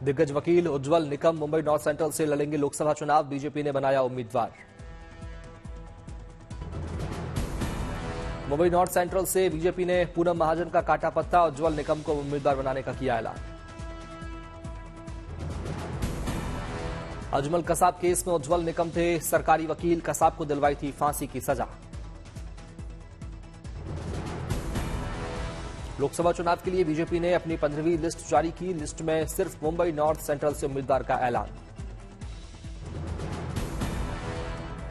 दिग्गज वकील उज्जवल Nikam Mumbai north central से लड़ेंगे लोकसभा चुनाव, बीजेपी ने बनाया उम्मीदवार। मुंबई नॉर्थ सेंट्रल से बीजेपी ने पूनम महाजन का काटा पत्ता, उज्जवल निकम को उम्मीदवार बनाने का किया ऐलान। अजमल कसाब केस में उज्जवल निकम थे सरकारी वकील, कसाब को दिलवाई थी फांसी की सजा। लोकसभा चुनाव के लिए बीजेपी ने अपनी 15वीं लिस्ट जारी की। लिस्ट में सिर्फ मुंबई नॉर्थ सेंट्रल से उम्मीदवार का ऐलान।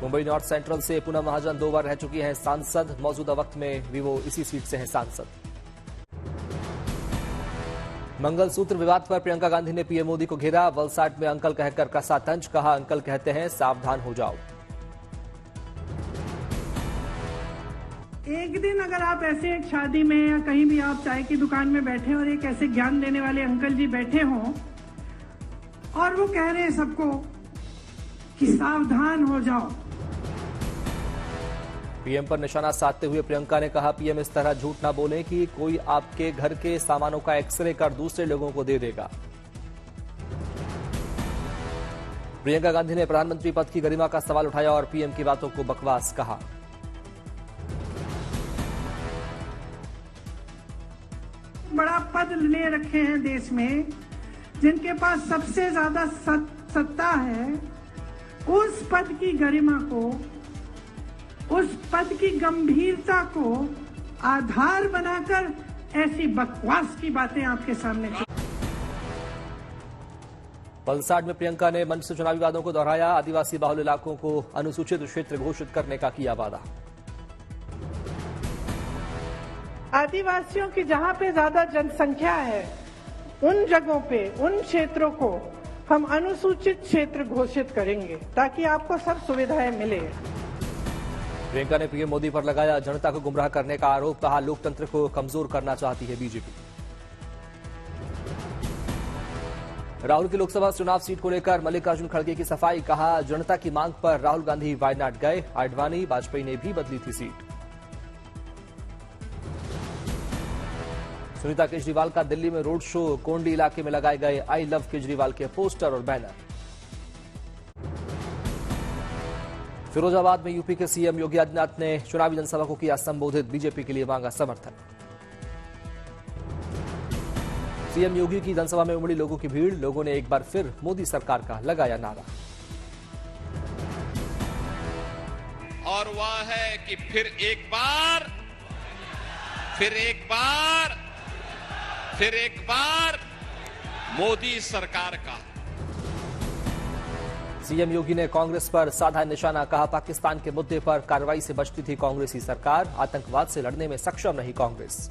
मुंबई नॉर्थ सेंट्रल से पूनम महाजन 2 बार रह चुकी हैं सांसद, मौजूदा वक्त में भी वो इसी सीट से हैं सांसद। मंगलसूत्र विवाद पर प्रियंका गांधी ने पीएम मोदी को घेरा, वलसाड में अंकल कहकर कसा तंज, कहा अंकल कहते हैं सावधान हो जाओ। एक दिन अगर आप ऐसे एक शादी में या कहीं भी आप चाय की दुकान में बैठे और एक ऐसे ज्ञान देने वाले अंकल जी बैठे हों और वो कह रहे हैं सबको कि सावधान हो जाओ। पीएम पर निशाना साधते हुए प्रियंका ने कहा पीएम इस तरह झूठ ना बोलें कि कोई आपके घर के सामानों का एक्सरे कर दूसरे लोगों को दे देगा। प्रियंका गांधी ने प्रधानमंत्री पद की गरिमा का सवाल उठाया और पीएम की बातों को बकवास कहा। बड़ा पद ले रखे हैं देश में, जिनके पास सबसे ज्यादा सत्ता है, उस पद की गरिमा को, उस पद की गंभीरता को आधार बनाकर ऐसी बकवास की बातें आपके सामने। वलसाड में प्रियंका ने मंच से चुनावी वादों को दोहराया, आदिवासी बाहुल इलाकों को अनुसूचित क्षेत्र घोषित करने का किया वादा। आदिवासियों की जहां पे ज्यादा जनसंख्या है उन जगहों पे, उन क्षेत्रों को हम अनुसूचित क्षेत्र घोषित करेंगे ताकि आपको सब सुविधाएं मिले। प्रियंका ने पीएम मोदी पर लगाया जनता को गुमराह करने का आरोप, कहा लोकतंत्र को कमजोर करना चाहती है बीजेपी। राहुल की लोकसभा चुनाव सीट को लेकर मल्लिकार्जुन खड़गे की सफाई, कहा जनता की मांग पर राहुल गांधी वायनाड गए, आडवाणी वाजपेयी ने भी बदली थी सीट। सुनीता केजरीवाल का दिल्ली में रोड शो, कोंडी इलाके में लगाए गए आई लव केजरीवाल के पोस्टर और बैनर। फिरोजाबाद में यूपी के सीएम योगी आदित्यनाथ ने चुनावी जनसभा को किया संबोधित, बीजेपी के लिए मांगा समर्थन। सीएम योगी की जनसभा में उमड़ी लोगों की भीड़, लोगों ने एक बार फिर मोदी सरकार का लगाया नारा। और वह है कि फिर एक बार मोदी सरकार का। सीएम योगी ने कांग्रेस पर साधा निशाना, कहा पाकिस्तान के मुद्दे पर कार्रवाई से बचती थी कांग्रेसी सरकार, आतंकवाद से लड़ने में सक्षम नहीं कांग्रेस।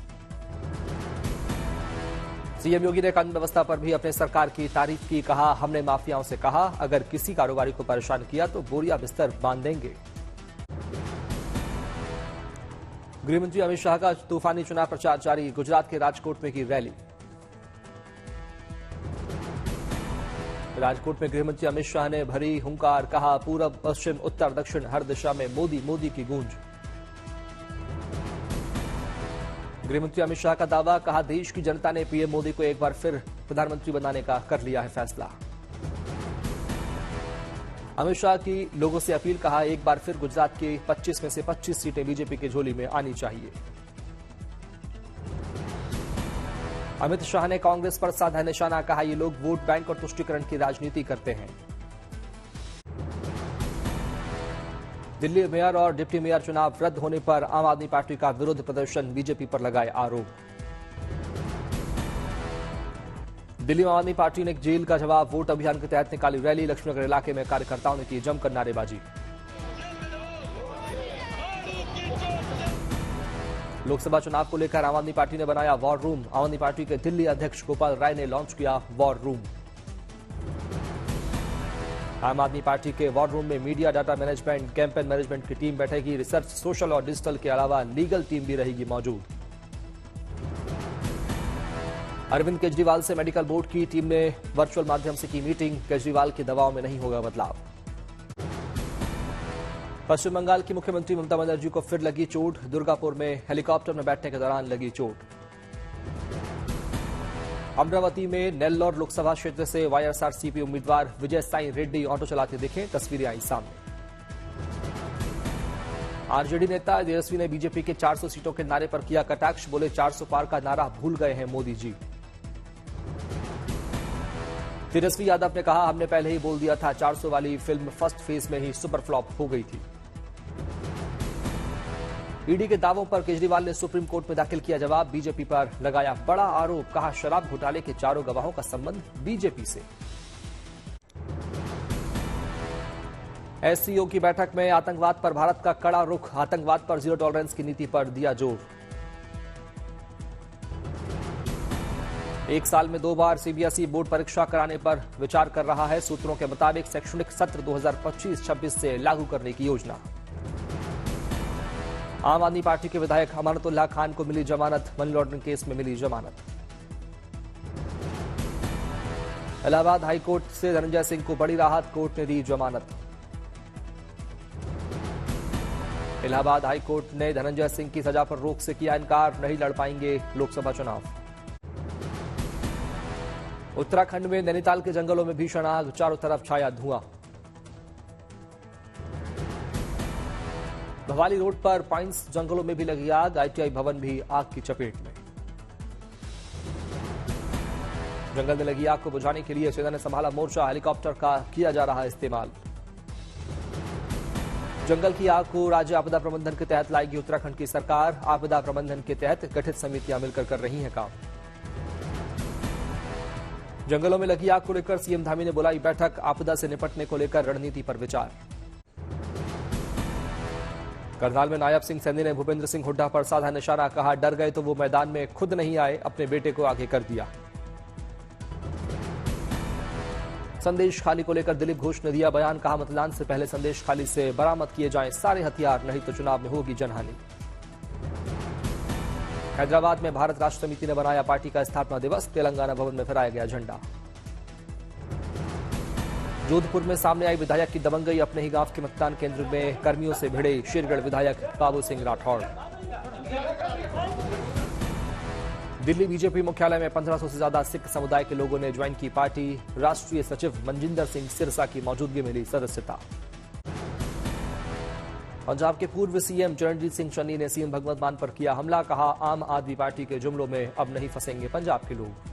सीएम योगी ने कानून व्यवस्था पर भी अपने सरकार की तारीफ की, कहा हमने माफियाओं से कहा अगर किसी कारोबारी को परेशान किया तो बोरिया बिस्तर बांध देंगे। गृहमंत्री अमित शाह का तूफानी चुनाव प्रचार जारी, गुजरात के राजकोट में की रैली। राजकोट में गृहमंत्री अमित शाह ने भरी हुंकार, कहा पूरब पश्चिम उत्तर दक्षिण हर दिशा में मोदी मोदी की गूंज। गृहमंत्री अमित शाह का दावा, कहा देश की जनता ने पीएम मोदी को एक बार फिर प्रधानमंत्री बनाने का कर लिया है फैसला। अमित शाह की लोगों से अपील, कहा एक बार फिर गुजरात की 25 में से 25 सीटें बीजेपी की झोली में आनी चाहिए। अमित शाह ने कांग्रेस पर साधा निशाना, कहा ये लोग वोट बैंक और तुष्टीकरण की राजनीति करते हैं। दिल्ली मेयर और डिप्टी मेयर चुनाव रद्द होने पर आम आदमी पार्टी का विरोध प्रदर्शन, बीजेपी पर लगाए आरोप। दिल्ली में आम आदमी पार्टी ने जेल का जवाब, वोट अभियान के तहत निकाली रैली, लक्ष्मीनगर इलाके में कार्यकर्ताओं ने की जमकर नारेबाजी। लोकसभा चुनाव को लेकर आम आदमी पार्टी ने बनाया वॉर रूम, आम आदमी पार्टी के दिल्ली अध्यक्ष गोपाल राय ने लॉन्च किया वॉर रूम। आम आदमी पार्टी के वॉर रूम में media, data management, campaign management की टीम बैठेगी, रिसर्च, सोशल और डिजिटल के अलावा लीगल टीम भी रहेगी मौजूद। अरविंद केजरीवाल से मेडिकल बोर्ड की टीम ने वर्चुअल माध्यम से की मीटिंग, केजरीवाल की दवाओं में नहीं होगा बदलाव। पश्चिम बंगाल की मुख्यमंत्री ममता बनर्जी को फिर लगी चोट, दुर्गापुर में हेलीकॉप्टर में बैठने के दौरान लगी चोट। अमरावती में नेल्लोर लोकसभा क्षेत्र से वाईएसआरसीपी उम्मीदवार विजय साई रेड्डी ऑटो चलाते दिखे, तस्वीरें आई सामने। आरजेडी नेता तेजस्वी ने बीजेपी के 400 सीटों के नारे पर किया कटाक्ष, बोले 400 पार का नारा भूल गए हैं मोदी जी। तेजस्वी यादव ने कहा, हमने पहले ही बोल दिया था 400 वाली फिल्म फर्स्ट फेज में ही सुपर फ्लॉप हो गई थी। ईडी के दावों पर केजरीवाल ने सुप्रीम कोर्ट में दाखिल किया जवाब, बीजेपी पर लगाया बड़ा आरोप, कहा शराब घोटाले के चारों गवाहों का संबंध बीजेपी से। एससीओ की बैठक में आतंकवाद पर भारत का कड़ा रुख, आतंकवाद पर जीरो टॉलरेंस की नीति पर दिया जोर। एक साल में 2 बार सीबीएसई बोर्ड परीक्षा कराने पर विचार कर रहा है, सूत्रों के मुताबिक शैक्षणिक सत्र 2025-26 से लागू करने की योजना। आम आदमी पार्टी के विधायक अमानतुल्लाह खान को मिली जमानत, मनी लॉन्ड्रिंग केस में मिली जमानत। इलाहाबाद हाईकोर्ट से धनंजय सिंह को बड़ी राहत, कोर्ट ने दी जमानत। इलाहाबाद हाईकोर्ट ने धनंजय सिंह की सजा पर रोक से किया इनकार, नहीं लड़ पाएंगे लोकसभा चुनाव। उत्तराखंड में नैनीताल के जंगलों में भीषण आग, चारों तरफ छाया धुआं। भवाली रोड पर पाइन्स जंगलों में भी लगी आग, आईटीआई भवन भी आग की चपेट में। जंगल में लगी आग को बुझाने के लिए सेना ने संभाला मोर्चा, हेलीकॉप्टर का किया जा रहा इस्तेमाल। जंगल की आग को राज्य आपदा प्रबंधन के तहत लाएगी उत्तराखंड की सरकार, आपदा प्रबंधन के तहत गठित समितियां मिलकर कर रही हैं काम। जंगलों में लगी आग को लेकर सीएम धामी ने बुलाई बैठक, आपदा से निपटने को लेकर रणनीति पर विचार। करनाल में नायब सिंह सैनी ने भूपेंद्र सिंह हुड्डा पर साधा निशाना, कहा डर गए तो वो मैदान में खुद नहीं आए, अपने बेटे को आगे कर दिया। संदेश खाली को लेकर दिलीप घोष ने दिया बयान, कहा मतदान से पहले संदेश खाली से बरामद किए जाएं सारे हथियार, नहीं तो चुनाव में होगी जनहानि। हैदराबाद में भारत राष्ट्र समिति ने बनाया पार्टी का स्थापना दिवस, तेलंगाना भवन में फहराया गया झंडा। जोधपुर में सामने आई विधायक की दबंगई, अपने ही गांव के मतदान केंद्र में कर्मियों से भिड़े शेरगढ़ विधायक बाबू सिंह राठौड़। दिल्ली बीजेपी मुख्यालय में 1500 से ज्यादा सिख समुदाय के लोगों ने ज्वाइन की पार्टी, राष्ट्रीय सचिव मनजिंदर सिंह सिरसा की मौजूदगी में ली सदस्यता। पंजाब के पूर्व सीएम चरणजीत सिंह चन्नी ने सीएम भगवंत मान पर किया हमला, कहा आम आदमी पार्टी के जुमलों में अब नहीं फंसेंगे पंजाब के लोग।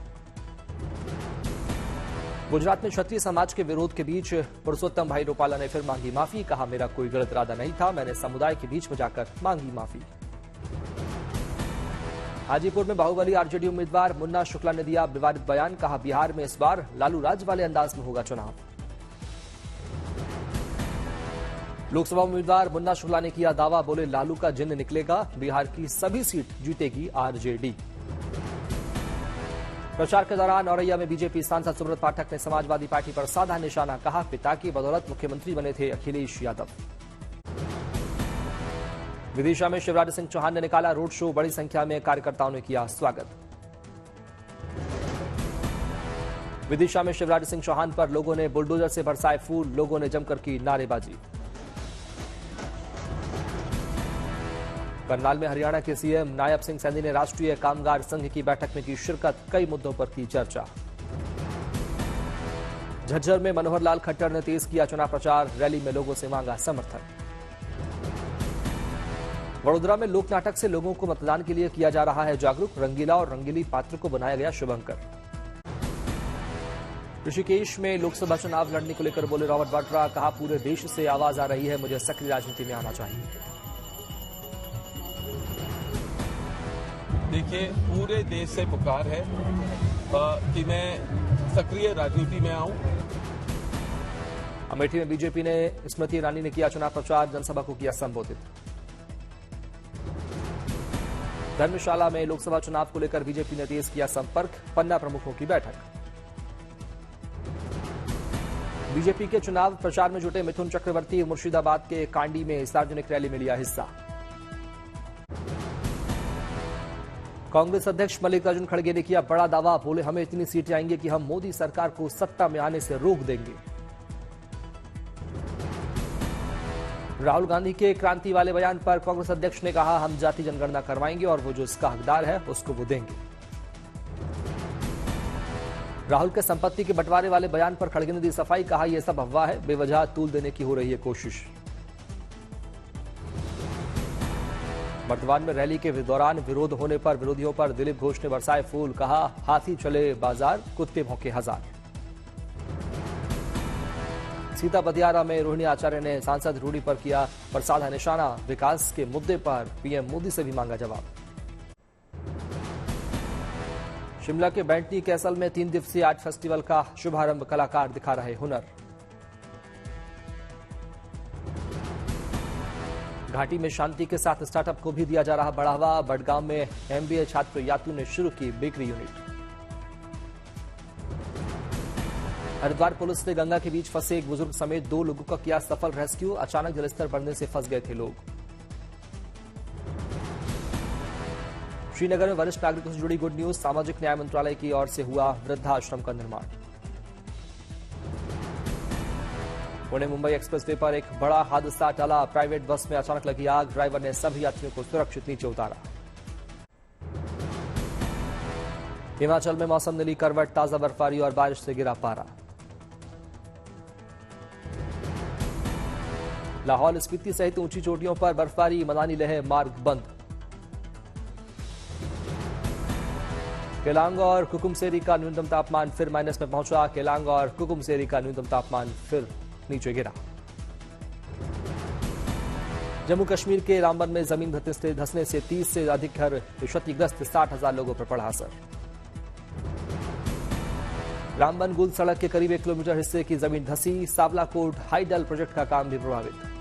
गुजरात में क्षत्रिय समाज के विरोध के बीच पुरुषोत्तम भाई रूपाला ने फिर मांगी माफी, कहा मेरा कोई गलत इरादा नहीं था, मैंने समुदाय के बीच में जाकर मांगी माफी। हाजीपुर में बाहुबली आरजेडी उम्मीदवार मुन्ना शुक्ला ने दिया विवादित बयान, कहा बिहार में इस बार लालू राज वाले अंदाज में होगा चुनाव। लोकसभा उम्मीदवार मुन्ना शुक्ला ने किया दावा, बोले लालू का जिन्न निकलेगा, बिहार की सभी सीट जीतेगी आरजेडी। प्रचार के दौरान औरैया में बीजेपी सांसद सुब्रत पाठक ने समाजवादी पार्टी पर साधा निशाना, कहा पिता की बदौलत मुख्यमंत्री बने थे अखिलेश यादव। विदिशा में शिवराज सिंह चौहान ने निकाला रोड शो, बड़ी संख्या में कार्यकर्ताओं ने किया स्वागत। विदिशा में शिवराज सिंह चौहान पर लोगों ने बुलडोजर से बरसाए फूल, लोगों ने जमकर की नारेबाजी। करनाल में हरियाणा के सीएम नायब सिंह सैनी ने राष्ट्रीय कामगार संघ की बैठक में की शिरकत, कई मुद्दों पर की चर्चा। झज्जर में मनोहर लाल खट्टर ने तेज किया चुनाव प्रचार, रैली में लोगों से मांगा समर्थन। वडोदरा में लोक नाटक से लोगों को मतदान के लिए किया जा रहा है जागरूक, रंगीला और रंगीली पात्र को बनाया गया शुभंकर। ऋषिकेश में लोकसभा चुनाव लड़ने को लेकर बोले रॉबर्ट वाड्रा, कहा पूरे देश से आवाज आ रही है, मुझे सक्रिय राजनीति में आना चाहिए। देखिए पूरे देश से पुकार है कि मैं सक्रिय राजनीति में आऊं। अमेठी में बीजेपी ने स्मृति ईरानी ने किया चुनाव प्रचार, जनसभा को किया संबोधित। धर्मशाला में लोकसभा चुनाव को लेकर बीजेपी ने तेज किया संपर्क, पन्ना प्रमुखों की बैठक। बीजेपी के चुनाव प्रचार में जुटे मिथुन चक्रवर्ती मुर्शिदाबाद के कांडी में सार्वजनिक रैली में लिया हिस्सा। कांग्रेस अध्यक्ष मल्लिकार्जुन खड़गे ने किया बड़ा दावा, बोले हमें इतनी सीटें आएंगी कि हम मोदी सरकार को सत्ता में आने से रोक देंगे। राहुल गांधी के क्रांति वाले बयान पर कांग्रेस अध्यक्ष ने कहा हम जाति जनगणना करवाएंगे और वो जो इसका हकदार है उसको वो देंगे। राहुल के संपत्ति के बंटवारे वाले बयान पर खड़गे ने दी सफाई, कहा यह सब अफवाह है, बेवजह तूल देने की हो रही है कोशिश। वर्तमान में रैली के दौरान विरोध होने पर विरोधियों पर दिलीप घोष ने बरसाए फूल, कहा हाथी चले बाजार, कुत्ते भौंके हजार। सीता बतियारा में रोहिणी आचार्य ने सांसद रूडी पर किया प्रसाद निशाना, विकास के मुद्दे पर पीएम मोदी से भी मांगा जवाब। शिमला के बैंटनी कैसल में 3 दिवसीय आर्ट फेस्टिवल का शुभारंभ, कलाकार दिखा रहे हुनर। घाटी में शांति के साथ स्टार्टअप को भी दिया जा रहा बढ़ावा, बडगांव में एमबीए छात्र यातू ने शुरू की बेकरी यूनिट। हरिद्वार पुलिस ने गंगा के बीच फंसे एक बुजुर्ग समेत 2 लोगों का किया सफल रेस्क्यू, अचानक जलस्तर बढ़ने से फंस गए थे लोग। श्रीनगर में वरिष्ठ नागरिकों से जुड़ी गुड न्यूज, सामाजिक न्याय मंत्रालय की ओर से हुआ वृद्धाश्रम का निर्माण। पुणे मुंबई एक्सप्रेस वे पर एक बड़ा हादसा टला, प्राइवेट बस में अचानक लगी आग, ड्राइवर ने सभी यात्रियों को सुरक्षित नीचे उतारा। हिमाचल में मौसम ने ली करवट, ताजा बर्फबारी और बारिश से गिरा पारा। लाहौल स्पीति सहित ऊंची चोटियों पर बर्फबारी, मनाली लेह मार्ग बंद। केलांग और कुकुमसेरी का न्यूनतम तापमान फिर माइनस में पहुंचा, केलांग और कुकुमसेरी का न्यूनतम तापमान फिर नीचे गिरा। जम्मू कश्मीर के रामबन में जमीन धंसने से 30 से अधिक घर क्षतिग्रस्त, 60,000 लोगों पर पड़ा असर। रामबन गुल सड़क के करीब 1 किलोमीटर हिस्से की जमीन धंसी, सावलाकोट हाईडल प्रोजेक्ट का काम भी प्रभावित।